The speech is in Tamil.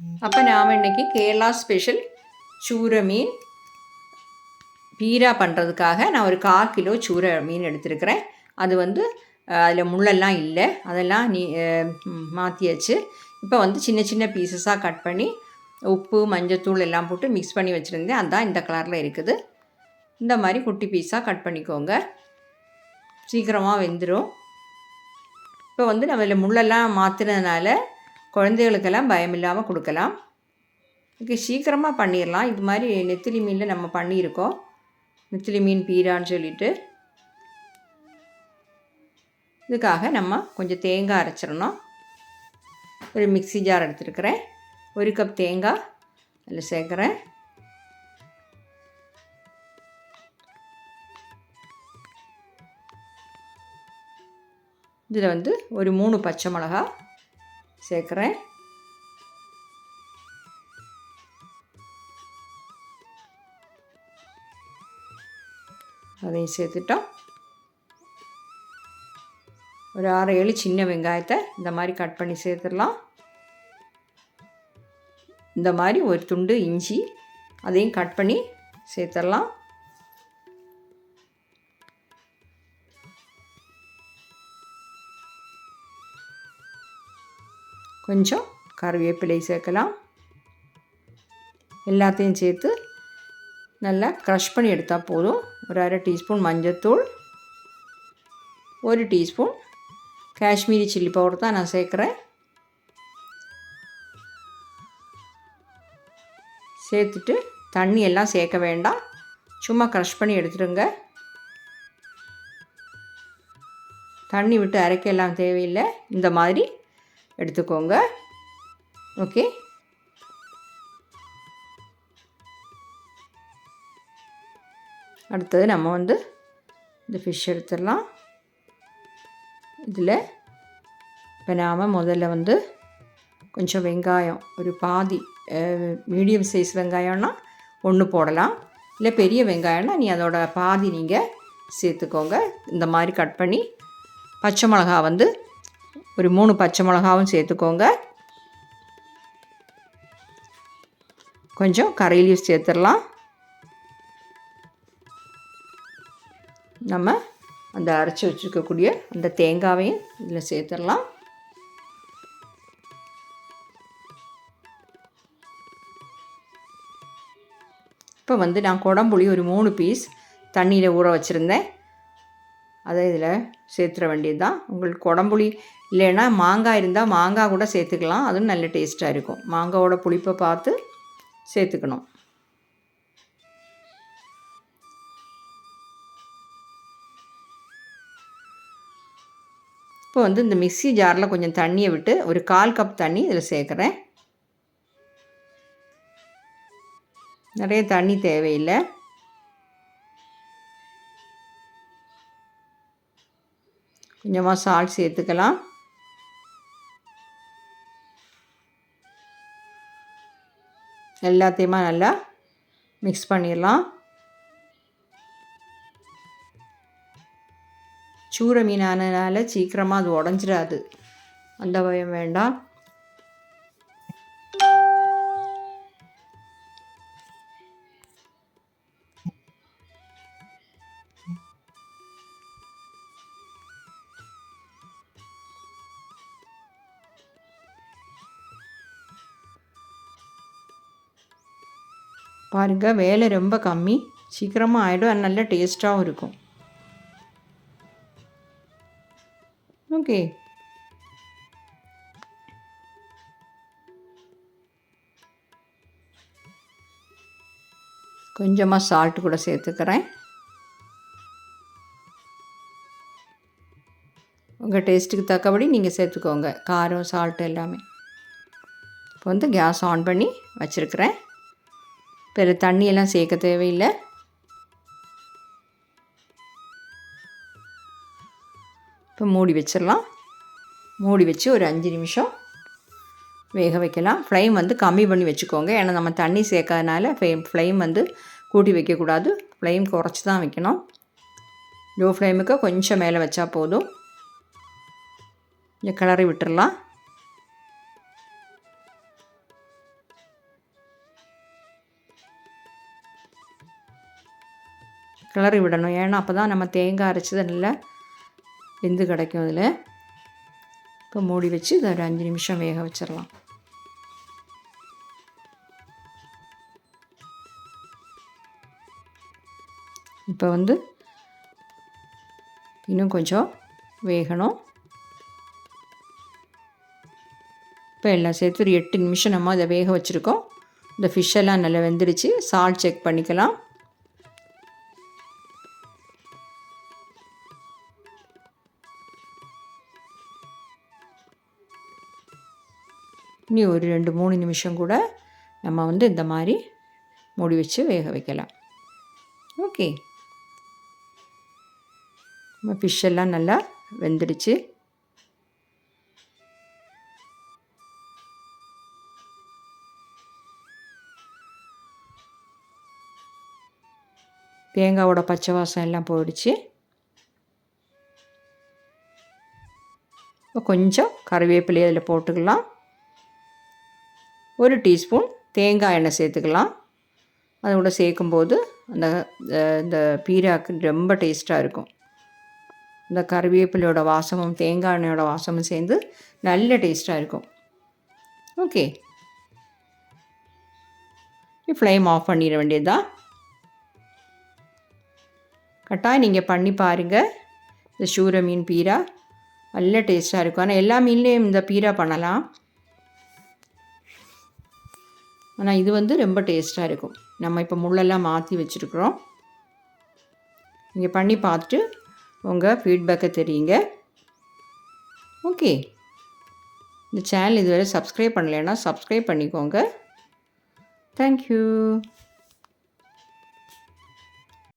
அப்போ நாம் இன்றைக்கி கேரளா ஸ்பெஷல் சூரை மீன் பீரா பண்ணுறதுக்காக நான் ஒரு 1/4 கிலோ சூரை மீன் எடுத்துருக்கிறேன். அது வந்து அதில் முள்ளெல்லாம் இல்லை, அதெல்லாம் மாற்றியாச்சு. இப்போ வந்து சின்ன சின்ன பீசஸாக கட் பண்ணி உப்பு மஞ்சத்தூள் எல்லாம் போட்டு மிக்ஸ் பண்ணி வச்சுருந்தேன். அதுதான் இந்த கலரில் இருக்குது. இந்த மாதிரி குட்டி பீஸாக கட் பண்ணிக்கோங்க, சீக்கிரமாக வெந்துடும். இப்போ வந்து நம்ம இதில் முள்ளெல்லாம் மாற்றினதுனால குழந்தைகளுக்கெல்லாம் பயம் இல்லாமல் கொடுக்கலாம். ஓகே, சீக்கிரமாக பண்ணிடலாம். இது மாதிரி நெத்திலி மீனில் நம்ம பண்ணியிருக்கோம், நெத்திலி மீன் பீரான்னு சொல்லிட்டு. இதுக்காக நம்ம கொஞ்சம் தேங்காய் அரைச்சிடணும். ஒரு மிக்ஸி ஜார் எடுத்துருக்கிறேன், 1 கப் தேங்காய் அதில் சேர்க்குறேன். இதில் வந்து ஒரு 3 பச்சை மிளகா சேர்க்குறேன். அதையும் சேர்த்துட்டோம். ஒரு 6-7 சின்ன வெங்காயத்தை இந்த மாதிரி கட் பண்ணி சேர்த்துடலாம். இந்த மாதிரி ஒரு துண்டு இஞ்சி அதையும் கட் பண்ணி சேர்த்துடலாம். கொஞ்சம் கறிவேப்பிலை சேர்க்கலாம். எல்லாத்தையும் சேர்த்து நல்லா க்ரஷ் பண்ணி எடுத்தால் போதும். ஒரு 1/2 டீஸ்பூன் மஞ்சள்தூள், 1 டீஸ்பூன் காஷ்மீரி சில்லி பவுடர் தான் நான் சேர்க்குறேன். சேர்த்துட்டு தண்ணி எல்லாம் சேர்க்க வேண்டாம், சும்மா க்ரஷ் பண்ணி எடுத்துடுங்க. தண்ணி விட்டு அரைக்க எல்லாம் தேவையில்லை, இந்த மாதிரி எடுத்துக்கோங்க. ஓகே, அடுத்தது நம்ம வந்து இந்த ஃபிஷ் எடுத்துடலாம். இதில் இப்போ நாம் முதல்ல வந்து கொஞ்சம் வெங்காயம், ஒரு பாதி மீடியம் சைஸ் வெங்காயம்னா 1 போடலாம், இல்லை பெரிய வெங்காயம்னா அதோட பாதி நீங்கள் சேர்த்துக்கோங்க. இந்த மாதிரி கட் பண்ணி பச்சை மிளகா வந்து ஒரு 3 பச்சை மிளகாவும் சேர்த்துக்கோங்க. கொஞ்சம் கறி லீவ்ஸ் சேர்த்துடலாம். நம்ம அந்த அரைச்சி வச்சுருக்கக்கூடிய அந்த தேங்காவையும் இதில் சேர்த்துடலாம். இப்போ வந்து நான் குடம்புளி ஒரு 3 பீஸ் தண்ணியில் ஊற வச்சுருந்தேன், அதை இதில் சேர்த்துற வேண்டியது தான். உங்களுக்கு குடம்புளி இல்லைன்னா மாங்காய் இருந்தால் மாங்காய் கூட சேர்த்துக்கலாம், அதுவும் நல்ல டேஸ்ட்டாக இருக்கும். மாங்காயோட புளிப்பை பார்த்து சேர்த்துக்கணும். இப்போ வந்து இந்த மிக்ஸி ஜாரில் கொஞ்சம் தண்ணியை விட்டு ஒரு 1/4 கப் தண்ணி இதில் சேர்க்குறேன். நிறைய தண்ணி தேவையில்லை. கொஞ்சமாக சால்ட் சேர்த்துக்கலாம். எல்லாத்தையுமா நல்லா மிக்ஸ் பண்ணிடலாம். சூரை மீனானதுனால சீக்கிரமாக அது உடஞ்சிடாது, அந்த பயம் வேண்டாம். பாருங்கள், வேலை ரொம்ப கம்மி, சீக்கிரமாக ஆகிடும், அது நல்ல டேஸ்ட்டாகவும் இருக்கும். ஓகே, கொஞ்சமாக சால்ட்டு கூட சேர்த்துக்கிறேன். உங்கள் டேஸ்ட்டுக்கு தக்கபடி நீங்கள் சேர்த்துக்கோங்க, காரம் சால்ட்டு எல்லாமே. இப்போ வந்து கேஸ் ஆன் பண்ணி வச்சுருக்கிறேன். இப்போ இதில் தண்ணியெல்லாம் சேர்க்க தேவையில்லை. இப்போ மூடி வச்சிடலாம். மூடி வச்சு ஒரு 5 நிமிஷம் வேக வைக்கலாம். ஃப்ளேம் வந்து கம்மி பண்ணி வச்சுக்கோங்க, ஏன்னா நம்ம தண்ணி சேர்க்காதனால ஃப்ளேம் வந்து கூட்டி வைக்கக்கூடாது, ஃப்ளேம் குறைச்சி தான் வைக்கணும். லோ ஃப்ளேமுக்கு கொஞ்சம் மேலே வச்சா போதும். இங்கே கிளறி விட்டுடலாம். கிளறி விடணும். ஏன்னா அப்போ தான் நம்ம தேங்காய் அரைச்சது நல்லா வெந்து கிடைக்கும் அதில். இப்போ மூடி வச்சு இதை ஒரு 5 நிமிஷம் வேக வச்சிடலாம். இப்போ வந்து இன்னும் கொஞ்சம் வேகணும். இப்போ எல்லாம் சேர்த்து ஒரு 8 நிமிஷம் நம்ம அதை வேக வச்சுருக்கோம். இந்த ஃபிஷ்ஷெல்லாம் நல்லா வெந்துடுச்சு. சால்ட் செக் பண்ணிக்கலாம். இனி ஒரு 2-3 நிமிஷம் கூட நம்ம வந்து இந்த மாதிரி மூடி வச்சு வேக வைக்கலாம். ஓகே, நம்ம ஃபிஷ்ஷெல்லாம் நல்லா வெந்துடுச்சு. தேங்காவோட பச்சை வாசம் எல்லாம் போயிடுச்சு. இப்போ கொஞ்சம் கறிவேப்பிலையை அதில் போட்டுக்கலாம். 1 டீஸ்பூன் தேங்காய் எண்ணெய் சேர்த்துக்கலாம். அது கூட சேர்க்கும்போது இந்த பீராக்கு ரொம்ப டேஸ்ட்டாக இருக்கும். இந்த கறிவேப்பிலையோட வாசமும் தேங்காய் எண்ணெயோட வாசமும் சேர்ந்து நல்ல டேஸ்ட்டாக இருக்கும். ஓகே, ஃப்ளேம் ஆஃப் பண்ணிட வேண்டியது தான். கட்டாயம் நீங்கள் பண்ணி பாருங்கள். இந்த சூர மீன் பீரா நல்ல டேஸ்ட்டாக இருக்கும். ஆனால் எல்லா மீன்லேயும் இந்த பீரா பண்ணலாம். ஆனால் இது வந்து ரொம்ப டேஸ்ட்டாக இருக்கும். நம்ம இப்போ முள்ளெல்லாம் மாற்றி வச்சுருக்குறோம். நீங்கள் பண்ணி பார்த்துட்டு உங்கள் ஃபீட்பேக்கை தெரியுங்க. ஓகே, இந்த சேனல் இதுவரை சப்ஸ்கிரைப் பண்ணலைன்னா சப்ஸ்கிரைப் பண்ணிக்கோங்க. தேங்க்யூ.